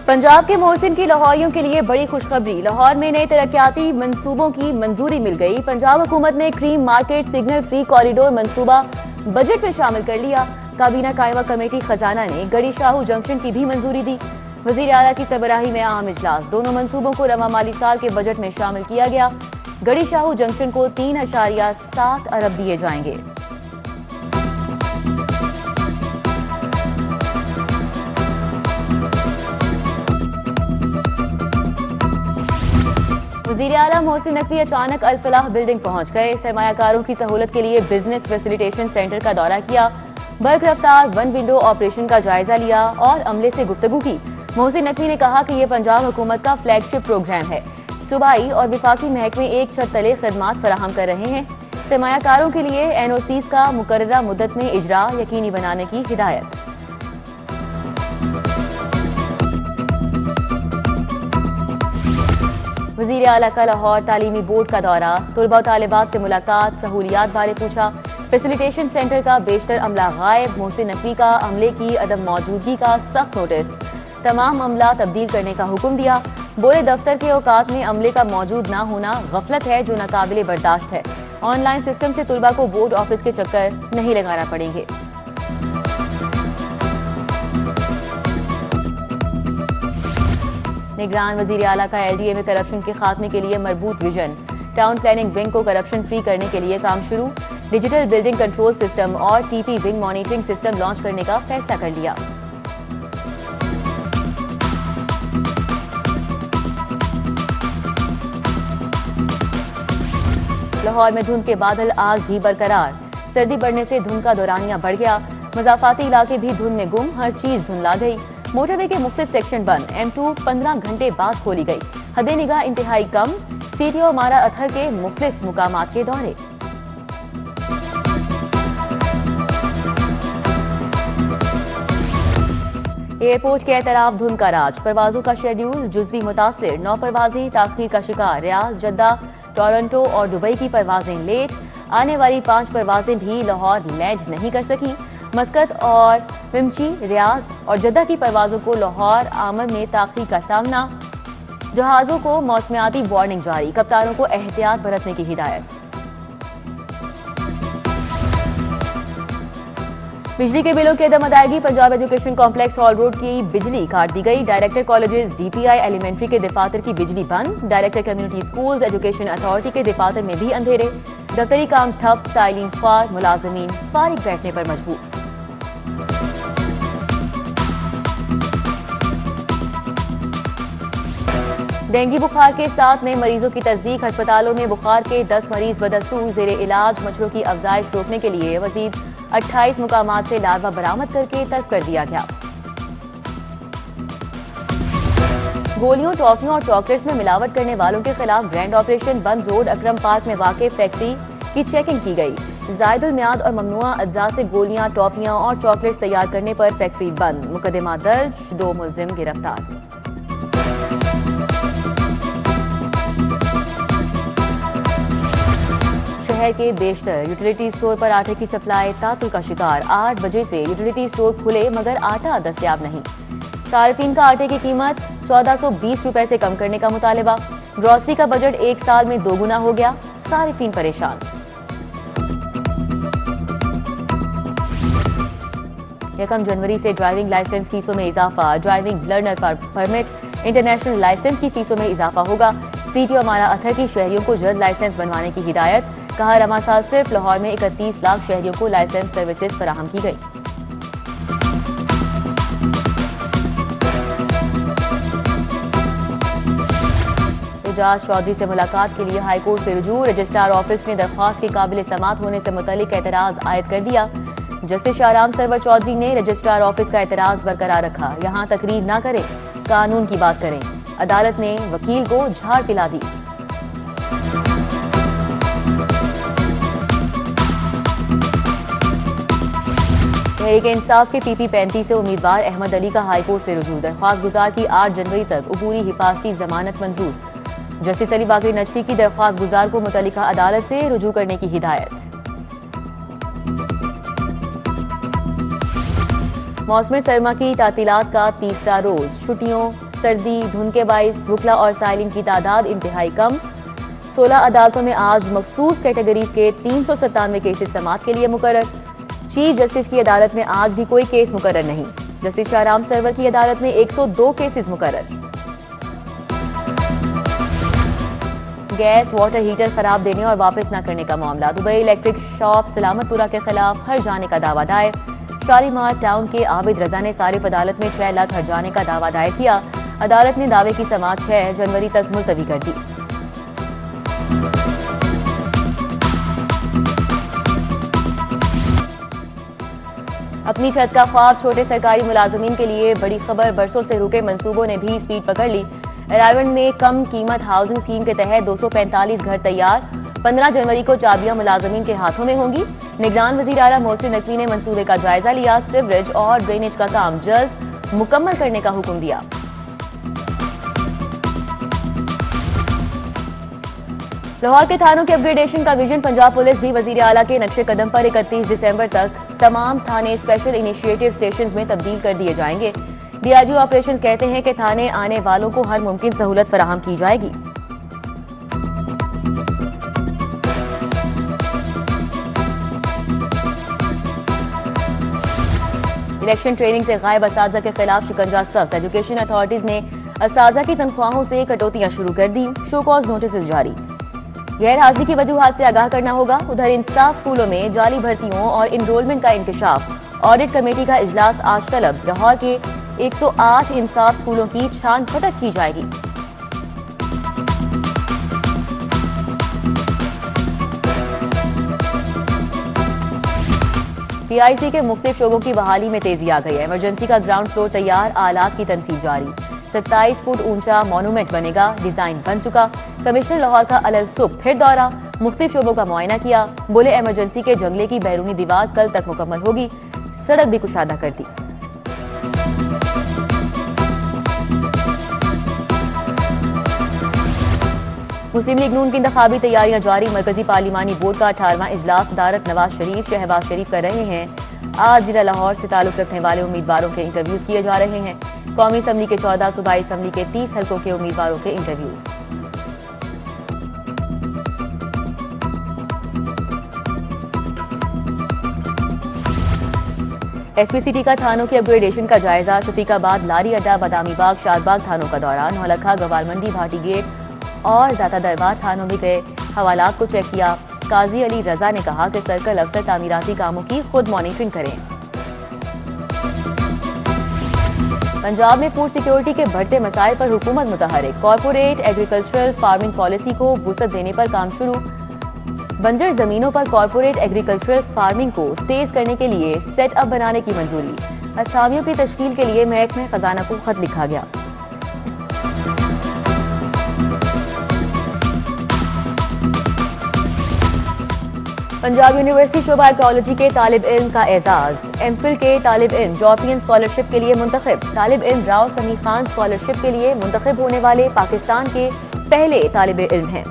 पंजाब के मोहसिन की लाहौरियों के लिए बड़ी खुशखबरी। लाहौर में नए तरक्याती मंसूबों की मंजूरी मिल गई। पंजाब हुकूमत ने cream market signal free corridor मंसूबा बजट में शामिल कर लिया। काबीना कायमा कमेटी खजाना ने गड़ी शाहू जंक्शन की भी मंजूरी दी। वजीर आला की सरबराही में आम इजलास। दोनों मंसूबों को रवा माली साल के बजट में शामिल किया गया। गड़ी शाहू जंक्शन को 3.7 अरब दिए जाएंगे। वज़ीर आला मोहसिन नकवी अचानक अल फलाह बिल्डिंग पहुंच गए। सरमायाकारों की सहूलत के लिए बिजनेस फैसिलिटेशन सेंटर का दौरा किया। बर्क रफ्तार वन विंडो ऑपरेशन का जायजा लिया और अमले से गुफ्तगू की। मोहसिन नकवी ने कहा कि यह पंजाब हुकूमत का फ्लैगशिप प्रोग्राम है। सूबाई और विफाकी महकमे एक छत तले खदमात फराहम कर रहे हैं। सरमायाकारों के लिए NOCs का मुकर्ररा मुद्दत में इजरा यकीनी बनाने की हिदायत। वज़ीर आला का लाहौर तालीमी बोर्ड का दौरा। तुलबा और तालिबात से मुलाकात, सहूलियात बारे पूछा। फैसिलिटेशन सेंटर का बेशतर अमला गायब। मोहसिन नकवी का अमले की अदम मौजूदगी का सख्त नोटिस। तमाम अमला तब्दील करने का हुक्म दिया। बोले दफ्तर के औकात में अमले का मौजूद ना होना गफलत है जो नाकाबिले बर्दाश्त है। ऑनलाइन सिस्टम से तुलबा को बोर्ड ऑफिस के चक्कर नहीं लगाना पड़ेंगे। निगरान वज़ीर आला का LDA में करप्शन के खात्मे के लिए मरबूत विजन। टाउन प्लानिंग विंग को करप्शन फ्री करने के लिए काम शुरू। डिजिटल बिल्डिंग कंट्रोल सिस्टम और TP wing monitoring system launch करने का फैसला कर लिया। लाहौर में धुंध के बादल आज भी बरकरार। सर्दी बढ़ने से धुंध का दौरानिया बढ़ गया। मज़ाफाती इलाके भी धुंध में गुम। हर चीज धुंधला गई। मोटरवे के मुख्तलिफ सेक्शन बंद। M2 15 घंटे बाद खोली गई। हदे निगाह इंतहाई कम। CTO मारा अथर के मुख्तलिफ मुकामात के दौरे। एयरपोर्ट के एतराफ धुंध का राज। परवाजों का शेड्यूल जुज़वी मुतासिर। 9 परवाजें ताख़ीर का शिकार। रियाद, जद्दा, टोरंटो और दुबई की परवाजें लेट। आने वाली 5 परवाजें भी लाहौर लैंड नहीं कर सकी। मस्कत और विमची, रियाज और जद्दा की परवाजों को लाहौर आमद में ताख़ीर का सामना। जहाज़ों को मौसमियाती वार्निंग जारी। कप्तानों को एहतियात बरतने की हिदायत। बिजली के बिलों की अदम अदायगी। Punjab education complex hall road की बिजली काट दी गई। डायरेक्टर कॉलेजेस DPI एलिमेंट्री के दफातर की बिजली बंद। Director community schools education authority के दफातर में भी अंधेरे। दफ्तरी काम ठप। साइलिन ख्वार मुलाजमीन फारिग बैठने पर मजबूर। डेंगू बुखार के 7 नए मरीजों की तस्दीक। अस्पतालों में बुखार के 10 मरीज बदस्तूर। जेरे इलाज। मच्छरों की अफजाइश रोकने के लिए मजीद 28 मुकामात से लार्वा बरामद करके तलब कर दिया गया। गोलियों, टॉफियों और चॉकलेट्स में मिलावट करने वालों के खिलाफ ग्रैंड ऑपरेशन। बंद रोड अकरम पार्क में वाक़ फैक्ट्री की चेकिंग की गई। जायदुल मियाद और ममनुआ अज्जा से गोलियां, टॉफियां और चॉकलेट्स तैयार करने पर फैक्ट्री बंद। मुकदमा दर्ज। 2 मुलजिम गिरफ्तार। शहर के बेशतर यूटिलिटी स्टोर पर आटे की सप्लाई तातुल का शिकार। 8 बजे से यूटिलिटी स्टोर खुले मगर आटा दस्तयाब नहीं। सार्फिन का आटे की कीमत 1420 रुपए से कम करने का मुतालिबा। ग्रोसरी का बजट 1 साल में 2 गुना हो गया। सार्फिन परेशान। 1 जनवरी से ड्राइविंग लाइसेंस फीसों में इजाफा। Driving learner permit, international licence की फीसों में इजाफा होगा। CTO मारा अथर की शहरियों को जल्द लाइसेंस बनवाने की हिदायत। कहा रमा साल सिर्फ लाहौर में 31 लाख शहरियों को लाइसेंस सर्विसेज फराहम की गई। एजाज चौधरी से मुलाकात के लिए हाईकोर्ट से रुजू। रजिस्ट्रार ऑफिस ने दरख्वास्त के काबिल समात होने से मुतल्लिक एतराज आयद कर दिया। जस्टिस शाहराम सरवर चौधरी ने रजिस्ट्रार ऑफिस का एतराज बरकरार रखा। यहाँ तकरीर ना करें, कानून की बात करें। अदालत ने वकील को झाड़ पिला दी। तहरीक इंसाफ के PP 35 से उम्मीदवार अहमद अली का हाईकोर्ट से रुजू। दरख्वास्त गुजार की 8 जनवरी तक अबूरी हिफाजती जमानत मंजूर। जस्टिस अली बाकरी नजफी की दरख्वास्त गुजार को मुतल्लिका अदालत से रुजू करने की हिदायत। मौसम सरमा की तातीलात का तीसरा रोज। छुट्टियों सर्दी, धुंध के बाइस वुकला और साइलिन की तादाद इंतहाई कम। 16 अदालतों में आज मखसूस कैटेगरीज के 397 केसेस समाअत के लिए मुकर्रर। चीफ जस्टिस की अदालत में आज भी कोई केस मुकर्रर नहीं। जस्टिस शाहराम सरवर की अदालत में 102 केसेस मुकर्रर। गैस वाटर हीटर खराब देने और वापस न करने का मामला। दुबई इलेक्ट्रिक शॉप सलामतपुरा के खिलाफ हर्जाने का दावा दायर। शालीमार टाउन के आबिद रजा ने सारिफ अदालत में 6 लाख हर्जाने का दावा दायर किया। अदालत ने दावे की समाअत 6 जनवरी तक मुलतवी कर दी। अपनी छत का ख्वाब, छोटे सरकारी मुलाजमीन के लिए बड़ी खबर। बरसों से रुके मंसूबों ने भी स्पीड पकड़ ली। अराइवल में कम कीमत हाउसिंग स्कीम के तहत 245 घर तैयार। 15 जनवरी को चाबियां मुलाजमीन के हाथों में होंगी। निगरान वजीर आला मोहसिन नकवी ने मंसूबे का जायजा लिया। सीवरेज और ड्रेनेज का काम जल्द मुकम्मल करने का हुक्म दिया। लाहौर के थानों के अपग्रेडेशन का विजन। पंजाब पुलिस भी वजीर आला के नक्शे कदम पर 31 दिसंबर तक तमाम थाने स्पेशल इनिशिएटिव स्टेशन में तब्दील कर दिए जाएंगे। डीआईजी ऑपरेशंस कहते हैं कि थाने आने वालों को हर मुमकिन सहूलत फराहम की जाएगी। इलेक्शन ट्रेनिंग से गायब असातिज़ा के खिलाफ शिकंजा सख्त। एजुकेशन अथॉरिटीज ने असातिज़ा की तनख्वाहों से कटौतियां शुरू कर दी। शो कॉज नोटिस जारी। गैर हाजिरी की वजूहात से आगाह करना होगा। उधर इंसाफ स्कूलों में जाली भर्तियों और इनरोलमेंट का इंकशाफ। ऑडिट कमेटी का इजलास आज तलब। लाहौर के 108 इंसाफ स्कूलों की छान फटक की जाएगी। पीआईसी के मुख्तलिफ शोबों की बहाली में तेजी आ गई है। इमरजेंसी का ग्राउंड फ्लोर तैयार, आलात की तनसीब जारी। 27 फुट ऊंचा मॉन्यूमेंट बनेगा, डिजाइन बन चुका। कमिश्नर लाहौर का अलल सुबह फिर दौरा, मुख्तलिफ शोबों का मुआयना किया। बोले इमरजेंसी के जंगले की बैरूनी दीवार कल तक मुकम्मल होगी। सड़क भी कुशादा कर दी। मुस्लिम लीग नून की इंतखाबी तैयारियां जारी। मरकजी पार्लिमानी बोर्ड का 18वां इजलास सदारत नवाज शरीफ शहबाज शरीफ कर रहे हैं। आज जिला लाहौर से ताल्लुक रखने वाले उम्मीदवारों के इंटरव्यूज किए जा रहे हैं। कौमी असम्बली के 14, सूबाई असम्बली के 30 हल्कों के उम्मीदवारों के इंटरव्यूज। एसपीसीटी का थानों के अपग्रेडेशन का जायजा। शफीकाबाद, लारी अड्डा, बादामी बाग, शादबाग थानों का दौरा। नौलखा, गवाल मंडी, भाटी गेट और दाता दरबार थानों में गए, हवालात को चेक किया। काजी अली रजा ने कहा कि सर्कल अफसर तामीराती कामों की खुद मॉनिटरिंग करें। पंजाब में फूड सिक्योरिटी के बढ़ते मसाइल पर हुकूमत मुतहरिक। कॉर्पोरेट एग्रीकल्चरल फार्मिंग पॉलिसी को वुसअत देने पर काम शुरू। बंजर जमीनों पर कॉर्पोरेट एग्रीकल्चरल फार्मिंग को तेज करने के लिए सेटअप बनाने की मंजूरी। असामियों की तश्कील के लिए महकमे खजाना को खत लिखा गया। पंजाब यूनिवर्सिटी शोबा आर्कियोलॉजी के तालिब इल्म का एजाज। एमफिल के तालिब इल्म जॉर्पियन स्कॉलरशिप के लिए मुंतखब। तालिब इल्म राव समी खान स्कॉलरशिप के लिए मुंतखब होने वाले पाकिस्तान के पहले तालिब इल्म हैं।